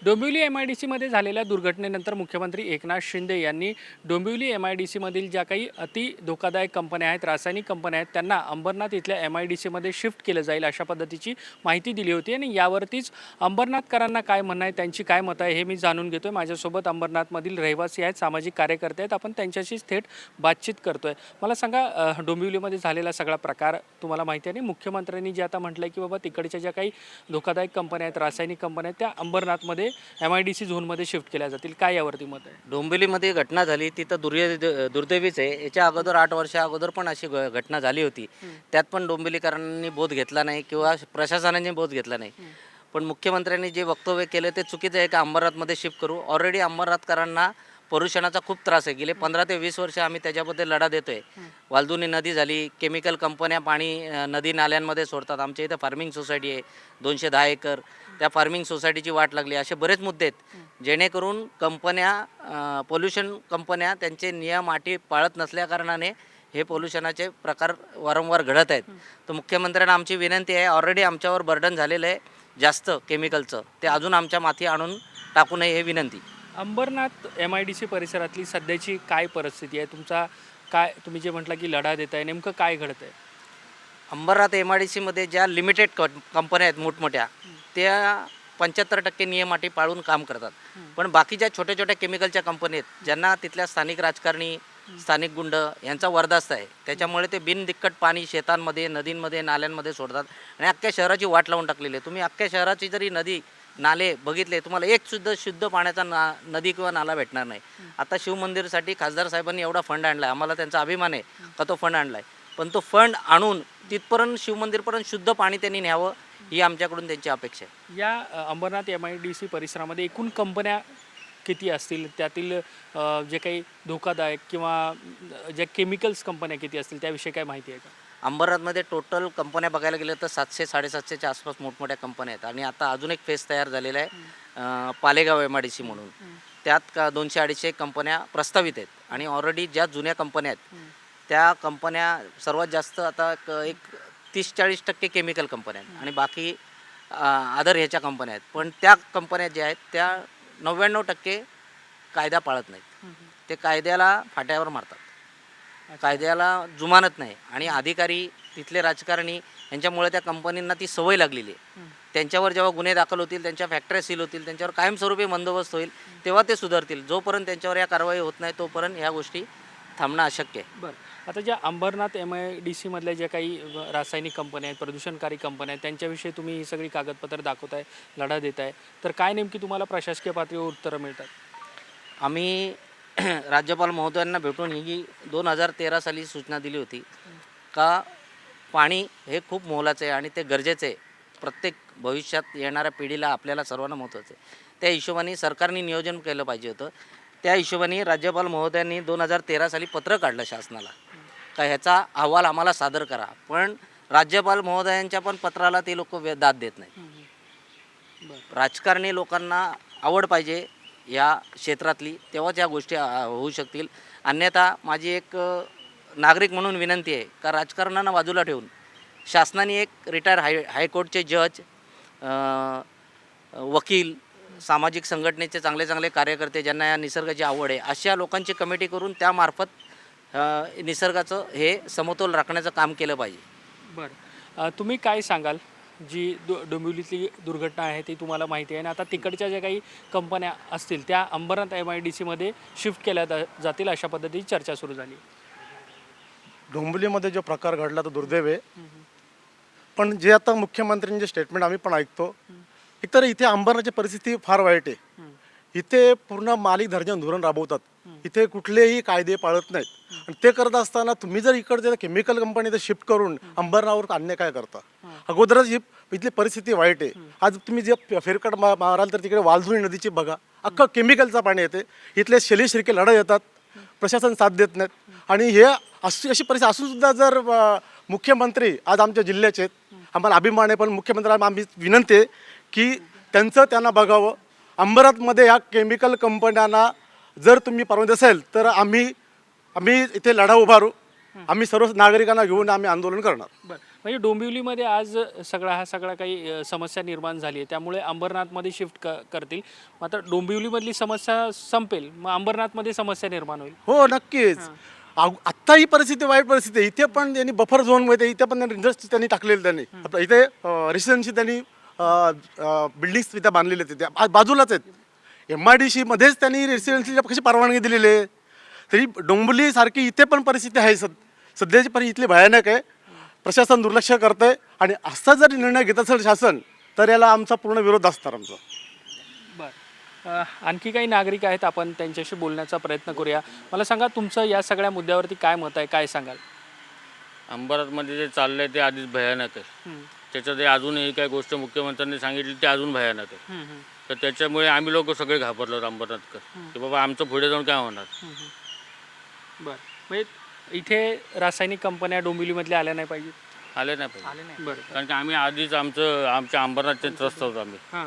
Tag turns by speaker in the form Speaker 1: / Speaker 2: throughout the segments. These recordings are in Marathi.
Speaker 1: डोंबिवली MIDCमध्ये झालेल्या दुर्घटनेनंतर मुख्यमंत्री एकनाथ शिंदे यांनी डोंबिवली MIDCमधील ज्या काही अति धोकादायक कंपन्या आहेत, रासायनिक कंपन्या आहेत, त्यांना अंबरनाथ इथल्या MIDCमध्ये शिफ्ट केलं जाईल अशा पद्धतीची माहिती दिली होती। आणि यावरतीच अंबरनाथकरांना काय म्हणणं आहे, त्यांची काय मतं आहे हे मी जाणून घेतोय। माझ्यासोबत अंबरनाथमधील रहिवासी आहेत, सामाजिक कार्यकर्ते आहेत, आपण त्यांच्याशीच थेट बातचीत करतोय। मला सांगा, डोंबिवलीमध्ये झालेला सगळा प्रकार तुम्हाला माहिती आहे आणि मुख्यमंत्र्यांनी जे आता म्हटलंय की बाबा तिकडच्या ज्या काही धोकादायक कंपन्या आहेत, रासायनिक कंपन्या आहेत, त्या अंबरनाथमध्ये MIDC झोनमध्ये शिफ्ट केल्या जातील, काय यावरती मत आहे?
Speaker 2: डोंबिवलीमध्ये घटना झाली ती तर दुर्दैवीच आहे। याच्या अगोदर 8 वर्षा अगोदर पण अशी घटना झाली होती, त्यात पण डोंबिवलीकरांनी बोध घेतला नाही किंवा प्रशासनाने बोध घेतला नाही। पण मुख्यमंत्र्यांनी जे वक्तव्य केलं ते चुकीचं आहे की अंबरनाथमध्ये शिफ्ट करू। ऑलरेडी अंबरनाथकरांना पोल्युशनाचा खूप त्रास आहे। गेले 15 ते 20 वर्ष आम्ही त्याच्याबद्दल लढा देतोय। वालधुनी नदी झाली, केमिकल कंपन्या पाणी नदी नाल्यांमध्ये सोडतात। आमच्या इथं फार्मिंग सोसायटी आहे 210 एकर, त्या फार्मिंग सोसायटीची वाट लागली। असे बरेच मुद्दे आहेत जेणेकरून कंपन्या पोल्युशन कंपन्या त्यांचे नियम अटी पाळत नसल्याकारणाने हे पोल्युशनाचे प्रकार वारंवार घडत आहेत। तर मुख्यमंत्र्यांना आमची विनंती आहे, ऑलरेडी आमच्यावर बर्डन झालेलं आहे जास्त केमिकलचं, ते अजून आमच्या माथी आणून टाकू नये हे विनंती।
Speaker 1: अंबरनाथ MIDC परिसरातली सध्याची काय परिस्थिती आहे? तुमचा काय, तुम्ही जे म्हटलं की लढा देताय, नेमकं काय घडतंय?
Speaker 2: अंबरनाथ MIDCमध्ये ज्या लिमिटेड कंपन्या आहेत मोठमोठ्या, त्या 75% नियम अटी पाळून काम करतात। पण बाकीच्या छोट्या छोट्या केमिकलच्या कंपन्या आहेत ज्यांना तिथल्या स्थानिक राजकारणी, स्थानिक गुंड यांचा वरदास्त आहे, त्याच्यामुळे ते बिनदिक्कत पाणी शेतांमध्ये, नदींमध्ये, नाल्यांमध्ये सोडतात आणि अख्ख्या शहराची वाट लावून टाकलेली आहे। तुम्ही अख्ख्या शहराची जरी नदी नाले बघितले, तुम्हाला एक सुद्धा शुद्ध पाण्याचा नदी किंवा नाला भेटणार नाही। आता शिवमंदिरसाठी खासदार साहेबांनी एवढा फंड आणला आहे, आम्हाला त्यांचा अभिमान आहे का तो फंड आणला आहे, पण तो फंड आणून तिथपर्यंत शिवमंदिरपर्यंत शुद्ध पाणी त्यांनी न्यावं ही आमच्याकडून त्यांची अपेक्षा आहे।
Speaker 1: या अंबरनाथ MIDC परिसरामध्ये एकूण कंपन्या किती असतील? त्यातील जे काही धोकादायक किंवा ज्या केमिकल्स कंपन्या किती असतील त्याविषयी काय माहिती आहे का?
Speaker 2: अंबरनाथमध्ये टोटल कंपन्या बघायला गेलं तर 700-750च्या आसपास मोठमोठ्या कंपन्या आहेत आणि आता अजून एक फेज तयार झालेला आहे पालेगाव MIDC म्हणून। त्यात 200-250 कंपन्या प्रस्तावित आहेत आणि ऑलरेडी ज्या जुन्या कंपन्या आहेत त्या कंपन्या सर्वात जास्त आता एक 30-40% केमिकल कंपन्या आहेत आणि बाकी अदर ह्याच्या कंपन्या आहेत। पण त्या कंपन्या ज्या आहेत त्या 99% कायदा पाळत नाहीत, ते कायद्याला फाट्यावर मारतात, कायद्याला जुमानत नाही आणि अधिकारी, तिथले राजकारणी यांच्यामुळे त्या कंपनींना ती सवय लागलेली आहे। त्यांच्यावर जेव्हा गुन्हे दाखल होतील, त्यांच्या फॅक्टऱ्या सील होतील, त्यांच्यावर कायमस्वरूपी बंदोबस्त होईल, तेव्हा ते सुधारतील। जोपर्यंत त्यांच्यावर या कारवाई होत नाही तोपर्यंत ह्या गोष्टी थांबणं अशक्य आहे।
Speaker 1: बरं, आता ज्या अंबरनाथ MIDC मधल्या ज्या काही रासायनिक कंपन्या आहेत, प्रदूषणकारी कंपन्या आहेत, त्यांच्याविषयी तुम्ही ही सगळी कागदपत्र दाखवताय, लढा देताय, तर काय नेमकी तुम्हाला प्रशासकीय पातळीवर उत्तरं मिळतात?
Speaker 2: आम्ही राज्यपाल महोदयांना भेटून ही 2013 साली सूचना दिली होती का पाणी हे खूप मोलाचं आहे आणि ते गरजेचं आहे, प्रत्येक भविष्यात येणाऱ्या पिढीला आपल्याला सर्वांना महत्त्वाचं आहे। त्या हिशोबाने सरकारने नियोजन केलं पाहिजे होतं। त्या हिशोबाने राज्यपाल महोदयांनी 2013 साली पत्र काढलं शासनाला का ह्याचा अहवाल आम्हाला सादर करा, पण राज्यपाल महोदयांच्या पण पत्राला ते लोक दाद देत नाही। राजकारणी लोकांना आवड पाहिजे या क्षेत्रातली, तेव्हाच या गोष्टी होऊ शकतील। अन्यथा माझी एक नागरिक म्हणून विनंती आहे का राजकारणांना बाजूला ठेवून शासनाने एक रिटायर हायकोर्टचे जज, वकील, सामाजिक संघटनेचे चांगले चांगले कार्यकर्ते ज्यांना या निसर्गाची आवड आहे अशा लोकांची कमिटी करून त्यामार्फत निसर्गाचं हे समतोल राखण्याचं काम केलं पाहिजे।
Speaker 1: बरं, तुम्ही काय सांगाल? जी डोंबिवलीतली दुर्घटना आहे ती तुम्हाला माहिती आहे आणि आता तिकडच्या ज्या काही कंपन्या असतील त्या अंबरनाथ MIDCमध्ये शिफ्ट केल्या जातील अशा पद्धतीची चर्चा सुरू झाली।
Speaker 3: डोंबिवलीमध्ये जो प्रकार घडला तो दुर्दैव आहे, पण जे आता मुख्यमंत्र्यांचे जे स्टेटमेंट आम्ही पण ऐकतो, एकतर इथे अंबरनाथची परिस्थिती फार वाईट आहे। इथे पूर्ण मालिक दर्जा धोरण राबवतात, इथे कुठलेही कायदे पाळत नाहीत आणि ते करत असताना तुम्ही जर इकडचे केमिकल कंपनी शिफ्ट करून अंबरनाथवर अन्याय काय करता? अगोदरच ही इथली परिस्थिती वाईट आहे। आज तुम्ही जे फेरकट माराल तर तिकडे वालधुनी नदीची बघा, अख्खं केमिकलचं पाणी येते, इथले शेली शिरके लढा येतात, प्रशासन साथ देत नाहीत आणि हे अशी परिस्थिती असून सुद्धा जर मुख्यमंत्री आज आमच्या जिल्ह्याचे आहेत, आम्हाला अभिमान आहे, पण मुख्यमंत्र्यांना आम्ही विनंती आहे की त्यांना बघावं। अंबरनाथमध्ये या केमिकल कंपन्यांना जर तुम्ही परवानगी असेल तर आम्ही इथे लढा उभारू, आम्ही सर्व नागरिकांना घेऊन आम्ही आंदोलन करणार।
Speaker 1: म्हणजे डोंबिवलीमध्ये आज हा सगळा काही समस्या निर्माण झाली आहे, त्यामुळे अंबरनाथमध्ये शिफ्ट करतील. मात्र डोंबिवलीमधली समस्या संपेल, मग अंबरनाथमध्ये समस्या निर्माण होईल.
Speaker 3: हो नक्कीच. आत्ता ही परिस्थिती वाईट परिस्थिती आहे. इथे पण त्यांनी बफर झोनमध्ये इथे पण इंडस्ट्री त्यांनी टाकलेली त्यांनी आपलं इथे रेसिडेन्सी त्यांनी बिल्डिंग्स तिथे बांधलेले आहेत तिथे बाजूलाच आहेत. MIDC मध्येच त्यांनी रेसिडेन्सीला कशी परवानगी दिलेली आहे. तरी डोंबिवली सारखी इथे पण परिस्थिती आहे. सध्याची परिस्थिती इथली भयानक आहे. प्रशासन दुर्लक्ष करतंय आणि असा जर निर्णय घेत असेल शासन तर याला आमचा पूर्ण विरोध असणार आमचा.
Speaker 1: बरं, आणखी काही नागरिक आहेत, आपण त्यांच्याशी बोलण्याचा प्रयत्न करूया. मला सांगा, तुमचं या सगळ्या मुद्द्यावरती काय मत आहे, काय सांगाल?
Speaker 4: अंबरनाथमध्ये जे चाललंय ते आधीच भयानक आहे. त्याच्यात अजूनही काही गोष्ट मुख्यमंत्र्यांनी सांगितली ते अजून भयानक आहे. तर त्याच्यामुळे आम्ही लोक सगळे घाबरलो अंबरनाथकर की बाबा आमचं पुढे जाऊन काय होणार.
Speaker 1: बरं, म्हणजे इथे रासायनिक कंपन्या डोंबिवलीमधल्या आल्या नाही पाहिजे.
Speaker 4: आले नाही पाहिजे.
Speaker 1: बरं,
Speaker 4: कारण की आम्ही आधीच आमच्या अंबरनाथचे त्रस्त होतो आम्ही
Speaker 1: हां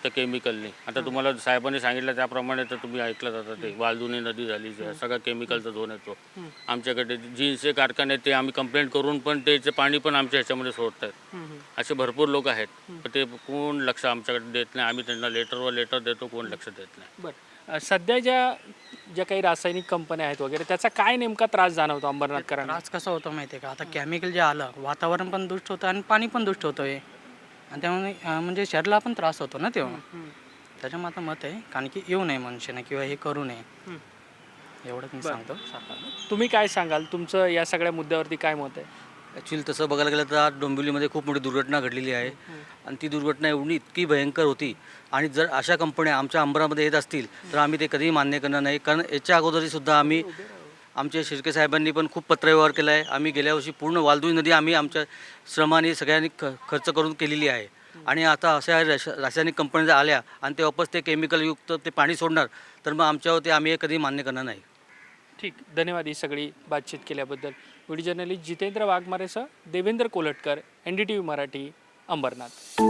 Speaker 4: त्या केमिकलनी. आता तुम्हाला साहेबांनी सांगितलं त्याप्रमाणे तर तुम्ही ऐकलं जातं ते वालजुनी नदी झाली सगळा केमिकलचा झोन येतो आमच्याकडे. जीन्सचे कारखाने आहेत ते आम्ही कंप्लेंट करून पण त्याचे पाणी पण आमच्या ह्याच्यामध्ये सोडत आहेत. असे भरपूर लोक आहेत पण ते कोण लक्ष आमच्याकडे देत नाही. आम्ही त्यांना लेटरवर लेटर देतो, कोण लक्ष देत नाही.
Speaker 1: बरं, सध्या ज्या काही रासायनिक कंपन्या आहेत वगैरे, त्याचा काय नेमका त्रास जाणवतो अंबरनाथकरांना?
Speaker 5: त्रास कसा होतो माहिती आहे का, आता केमिकल जे आलं वातावरण पण दुष्ट होतं आणि पाणी पण दुष्ट होतं आहे. आणि त्यामुळे म्हणजे शरीराला पण त्रास होतो ना तेव्हा. त्याच्यामुळे आता मत आहे कारण की येऊ नये मनुष्याने किंवा हे करू नये, एवढंच मी सांगतो.
Speaker 1: तुम्ही काय सांगाल, तुमचं या सगळ्या मुद्द्यावरती काय मत आहे?
Speaker 6: ॲक्च्युली तसं बघायला गेलं तर आज डोंबिवलीमध्ये खूप मोठी दुर्घटना घडलेली आहे आणि ती दुर्घटना एवढी इतकी भयंकर होती. आणि जर अशा कंपन्या आमच्या अंबरमध्ये येत असतील तर आम्ही ते कधीही मान्य करणार नाही. कारण याच्या अगोदरीसुद्धा आम्ही आमच्या शिर्के साहेबांनी पण खूप पत्रव्यवहार केला आहे. आम्ही गेल्या वर्षी पूर्ण वालदुई नदी आम्ही आमच्या श्रमाने सगळ्यांनी खर्च करून केलेली आहे. आणि आता अशा रासायनिक कंपन्या जर आल्या आणि ते वापस ते केमिकलयुक्त ते पाणी सोडणार तर मग आमच्यावर ते आम्ही हे कधी मान्य करणार नाही.
Speaker 1: ठीक, धन्यवाद ही सगळी बातचीत केल्याबद्दल. व्हिडिओ जर्नलिस्ट जितेंद्र वाघमारेसह देवेंद्र कोलटकर, NDTV मराठी, अंबरनाथ.